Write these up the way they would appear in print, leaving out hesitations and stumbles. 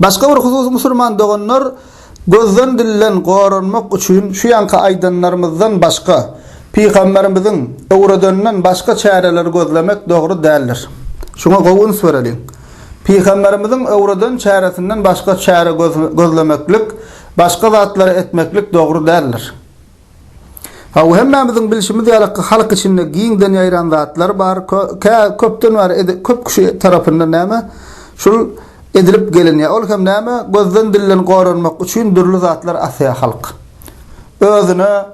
Başka bir husus musulman dogonlar gözden dillen goranmak üçün şu yanka aydınlarımızdan başka Peygamberimizin öwredenden başka çareler gözlemek doğru değildir. Şuna gowun söreling. Peygamberimizin öwreden çaresinden başka çare gözlemeklik, başka zatları etmeklik doğru değildir. O hemmemizin bilişimiz ýaly halk içinde giňden ýaýran zatlar bar, köpden var, köp kişi tarapyndan näme? Şul edilip gelinýär. Ol hem näme? Gözden dillen goranmak üçin dürli zatlar asýa halk. Özüne,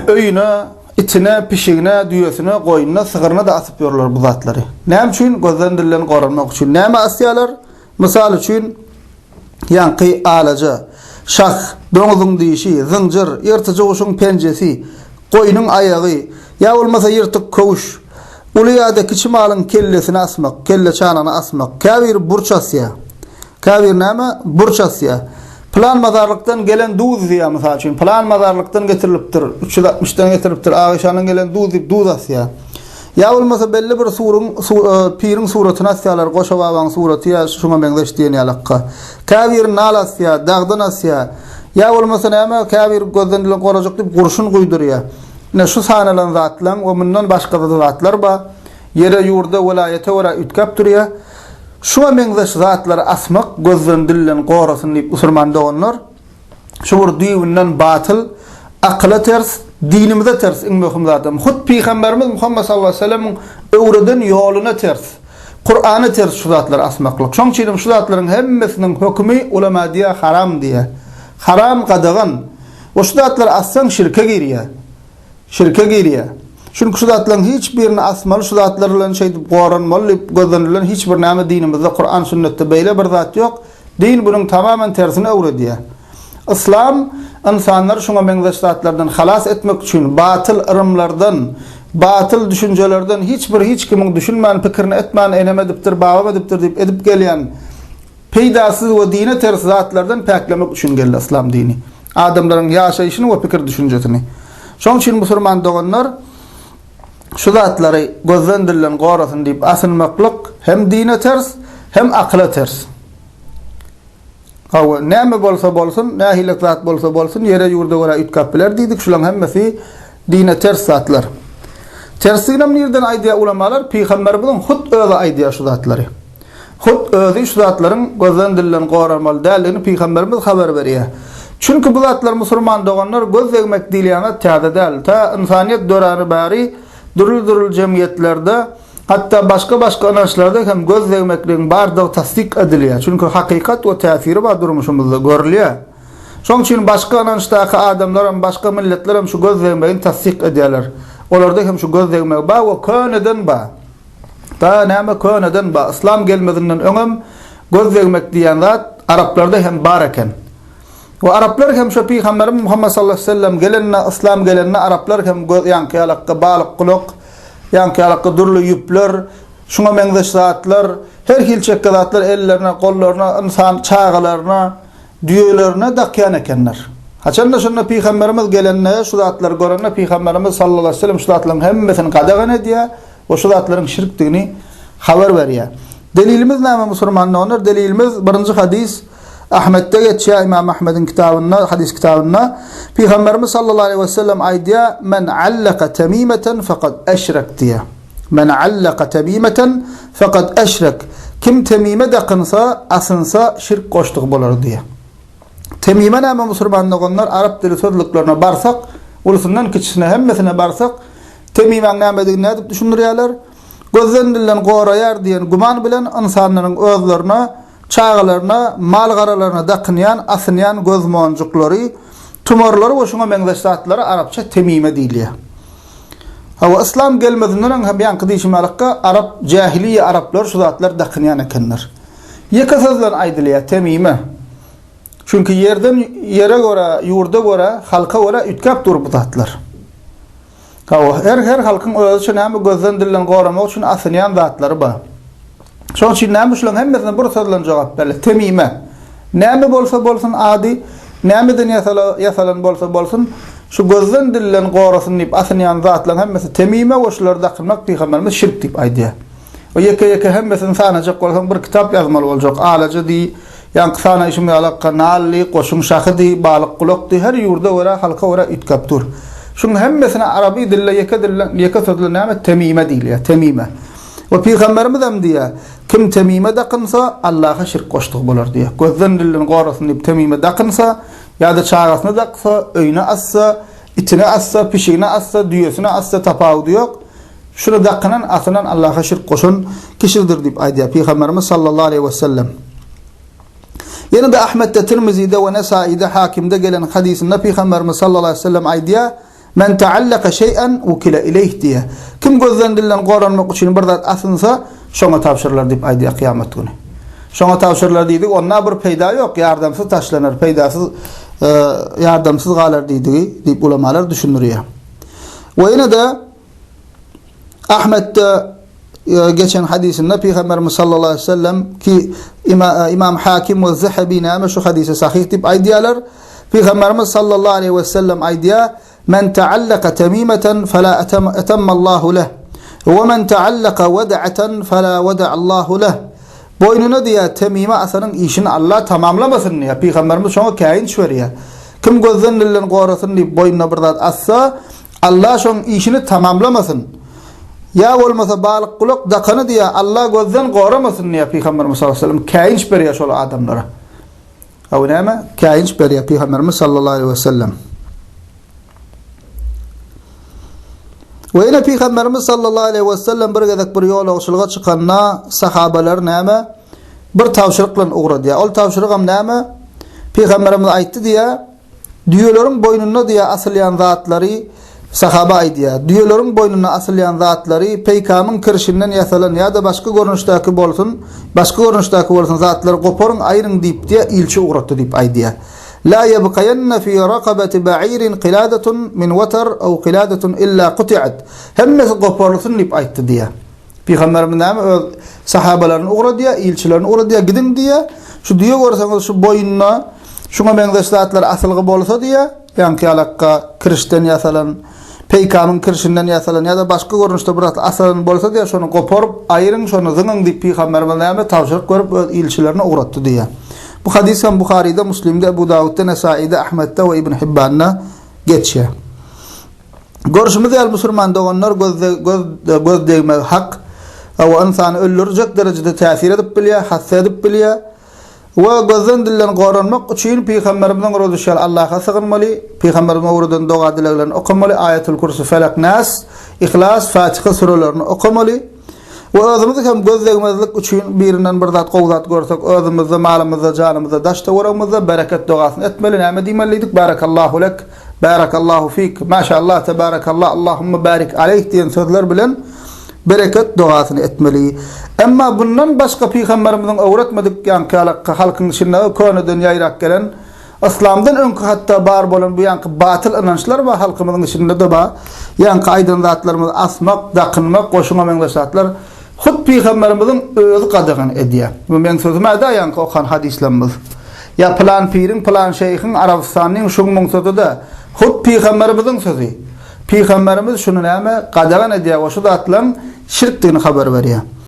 öýüne, içine, pişigine, düýesine, goýunyna, sygyryna da asyp ýörler bu zatlary. Näme üçin? Gözden dillen goranmak üçin. Näme asýarlar? Mysal üçin ýanky alaja, şah, doňuzyň diýişi, zynjyr, ýyrtyjy uşuň penjesi, goýunyň aýagy, ýa bolmasa ýyrtyk köwüş, uly ýa-da kiçi malyň kellesini asmak, kelle çanany asmak, käbir burçasya. Käbir näme? Burçasya. Plan mazarlykdan gelen duz diýär mysal üçin. Plan mazarlykdan getirilipdir, 360-dan getiripdir, Aýşanyň gelen duz diýip duz asya. Ya olmasa belli bir pirin suratyny asýarlar, goşa babaň suraty ýa şuňa meňzeşdiýen ýalakka. Käbir nal asýar, dagdan asýar. Ya olmasa näme? Käbir gözden dilen gorajak diýip gurşun guýdurýar. Ne şu sanalan zatlar we mundan başga zatlar ba, ýere ýurda welaýete wara ütkap durýar. Şuňa meňzeş zatlar asmak, gözden dilen gorasyn diýip usurmanda onlar. Şu bir düýünden batyl, akla ters, dinimize ters in möhüm zatem. Hut Peygamberimiz Muhammed sallallahu aleyhi ve sellem'in öwreden ýoluna ters. Kur'any ters şu zatlar asmaklyk. Şoň üçin şu zatlaryň hemmesiniň hökmi ulema diýär haram diýär. Haram gadagan. O şu zatlar assan şirke girýär. Şirke girýär. Çünki şu zatlaryň hiç birini asmaly, şu zatlar bilen şey diýip goranmaly, gözlendilen hiç bir näme dinimizde Kur'an sünnetde beýle bir zat ýok. Din bunyň tamamen tersine öwredýär. İslam insanlar şuna meňzeş zatlardan halas etmek üçin batıl ırımlardan, batıl düşüncelerden hiç kimin düşünmän, pikirini etmän, enemedipdir, babamedipdir diýip edip gelýän peýdasyz we dine ters zatlardan paklemek üçin geldi İslam dini. Adamlaryň ýaşaýyşyny we pikir düşünjesini. Şoň üçin musulman doganlar şu zatlary gözden dilen gorasyn diýip asynmaklyk hem dine ters, hem akla ters. Hawa näme bolsa bolsun, nähilek zat bolsa bolsun, ýere ýurda wara ütkap biler diýdik. Şulaň hemmesi dine ters zatlar. Tersligine nerden aýdýar ulamalar? Peýgamberimiň hut özi aýdýar şu zatlary. Hut özi şu zatlaryň gözden dilen goranmaly däldigini Peýgamberimiz habar berýär. Çünki bu zatlar musulman doganlar göz egmek diýilýän täze däl. Ta insaniýet dörany bäri durul jemgyýetlerde, hatta başka anlaşlarda hem göz zegmekliğin bardağı tasdik edilýär. Çünkü hakikat ve tesiri var durmuşumuzda görülýär. Şoň üçin başka anlaşdaki adamlar hem başka milletler hem şu göz zegmeğini tasdik edýärler. Olarda hem şu göz zegmek ba we köneden ba. Ta näme köneden ba. İslam gelmedinden öňem göz zegmek diýen zat Araplarda hem bar eken. Ve Araplar hem şu Peygamberimiz Muhammed sallallahu aleyhi ve sellem gelenne, İslam gelenne Araplar hem ýanky ýalakka balyk kulak, ýanky ýalakka durly ýüpler, şuňa meňzeş zatlar, her hilçek zatlar ellerine, gollaryna, insan çağalaryna, düýelerine dakýan ekenler. Haçanda şunda Peygamberimiz gelenne, şu zatlar görenne Peygamberimiz sallallahu aleyhi ve sellem şu zatlaryň hemmesini gadagan edýär we şu zatlaryň şirkdigini habar berýär. Delilimiz näme musulmanlar? Delilimiz birinji hadis Ahmet'te geçýär, İmam Ahmed'in kitabynda, hadis kitabynda Peygamberimiz sallallahu aleyhi ve sellem aýdýar: "Men allaka tamimatan faqad eşrek" diýär. "Men allaka tamimatan faqad eşrek." Kim temime dakynsa, asynsa şirk koşdyk bolar diýär. Temime näme musulmanlar Arap dili sözlüklerine barsak, ulusundan kiçisine hemmesine barsak, temime näme diýip nädip düşündirýärler? Gözden dilen goraýar diýen guman bilen insanlaryň özlerine, çağlarına, mal garalarına dakınyan, asınyan göz moncuklary, tumorlary we şuňa meňzeş zatlary Arapça temime diýilýär. Hawa İslam gelmedinden hem ýanky diýişmalykka Arap jahiliýe Araplar şu zatlar dakınyan ekenler. Ýeke sözler aýdylýar temime. Çünki ýerden ýere göre, ýurda göre, halka göre ütkap durup zatlar. Hawa her halkyň özü üçin hem gözden dilen goramak üçin asynyan zatlary bar. Şoň üçin näme şulaň hemmesine bir sözlen jogap berler. Temime. Näme bolsa bolsun adi, nämeden ýasalan bolsa bolsun, şu gözden dilen gorasyn diýip asynyan zatlaryň hemmesi temime we şular dakynmak Peygamberimiz şirk diýip aýdýar. O ýeke hemmesini sanajak bolsaň bir kitap ýazmaly boljak. Alaja Yani sana işimle alaka nalli, koşun şahidi, balık kulakdi, her yurda ora, halka ora itkaptur. Şunun hemmesine Arabi dille yeka sözlü nâme temime değil ya, temime. Ve Peygamberimiz hem diye, kim temime dakınsa Allah'a şirk koştuk bulur diye. Gözden dillin qorasını deyip temime dakınsa, ya da çağrasını daksa, öyne assa, itine assa, pişiğine assa, düyesine assa, tapağı yok. Şunu dakınan asınan Allah'a şirk koşun kişidir deyip aydiya Peygamberimiz sallallahu aleyhi ve sellem. Yine de Ahmet'te, Tirmizi'de ve Nesai'de, Hakim'de gelen hadisinde Peygamberimiz sallallahu aleyhi ve sellem aydiya men taallaka şey'en ukile ileyh diye. Kim gözden dillen qoranmak için bir zat asınsa şoňa tapşyrlar deyip aydiya kıyamet günü. Şoňa tapşyrlar diýdik, onda bir peýda yok, yardımsız taşlanar, peýdasız yardımsız galar diýdi diýip ulamalar düşünürýär. Ve yine de Ahmet'te geçen hadisinde Peygamberimiz sallallahu aleyhi ve sellem ki İmam Hakim ve Zahabi näme şu hadise sahih dip aydiyalar. Peygamberimiz sallallahu aleyhi ve sellem aydiya men taallaka tamimatan fala atamma Allahu leh ve men taallaka vad'atan fala vada Allahu leh. Boynuna diye temime asanın işini Allah tamamlamasın ya. Peygamberimiz şoňa kaýyn şöriýär. Kim gözden dillen qorasyn diýip boynuna bir zat assa Allah şoň işini tamamlamasın. Ya olmasa balık kulak dakanı diye Allah gözden qoramasın diye Peygamberimiz sallallahu aleyhi ve sellem kaýyn berýär şol adamlara. Aw näme? Kaýyn berýär Peygamberimiz sallallahu aleyhi ve sellem. Ve yine Peygamberimiz sallallahu aleyhi ve sellem bir gezek bir ýol oşulga çykanna sahabalar näme? Bir tawşyrykla uğradyar. Ol tawşyrygam näme? Peygamberimiz aýtdy diye düýelerin boynuna diye asylýan zatlary sahaba aydiya. Düýelerin boynuna asylýan zatlary peýkamyň kirşinden ýasalan ýa-da başga görnüşdäki bolsun, zatlary goparyň aýryň diýip diye ilçi uğratdy diýip aýdiya. La yabqayanna fi raqabati ba'irin qiladatun min watar aw qiladatun illa quti'at. Hemmesi goparlysyn diýip aýtdy diye. Peygamberimiz näme öz sahabalaryny uğradyar, ilçilerini uğradyar, gidin diye. Şu diýe görseňiz şu boynuna şuna benzer zatlar asylgy bolsa diye, ýa-ni alakka kirşden ýasalan peýkamyň kirşinden ýasalan ýa-da başga görnüşde bir asalan bolsa diýe, şonu goparyp aýryň, şonu zyňyň diýip Peygamberimiz näme tawşyryk görüp öz ilçilerini uğratdy diye. Bu hadis hem Buhari'de, Müslim'de, Ebu Davud'da, Nesai'de, Ahmet'te ve İbn Hibban'da geçiyor. Görüşümüzde el-Müslüman doğanlar göz değme hak ve insan öldürecek derecede tesir edip bilýär, hassa edip bilýär ve gözden dillen goranmak üçin Peygamberimizden rozuşal Allah'a sığınmaly, Peygamberimizden oradan doğa dileklerini okumaly, Ayetul Kursi, Felak, Nas, İhlas, Fatiha surelerini okumaly. Ve özümüzde hem gözlegmezlik üçün birinden bir zat qowzat görsek, özümüzde, malımızda, canımızda, daşta oramızda bereket duasını etmeli. Näme diýmeliydik? Barakallahu lek, barakallahu fik, maşallah, tebarakallah, Allahümme barik aleyh diyen sözler bilen bereket duasını etmeli. Emma bundan başka Peygamberimizden öwretmedik, ýa-ni halkyň içinde könüden ýaýrak gelen, İslamdan öňkü hatta bar bolan bu ýa-ni batyl inançlar we halkymyzyň içinde de bar, ýa-ni aýdyn zatlarymyz asmak, dakynmak, goşuňa meňleşatlar. Hut Peygamberimizin özü qadağan edýär. Bu men sözüme ýa-ni okan hadislerimiz. Ya plan pirin, plan şeyhin Arabistanyň şuň mungsady da hut Peygamberimizin sözü. Peygamberimiz şunu näme qadağan edýär, o şu zatlaryň şirk diýeni habar berýär.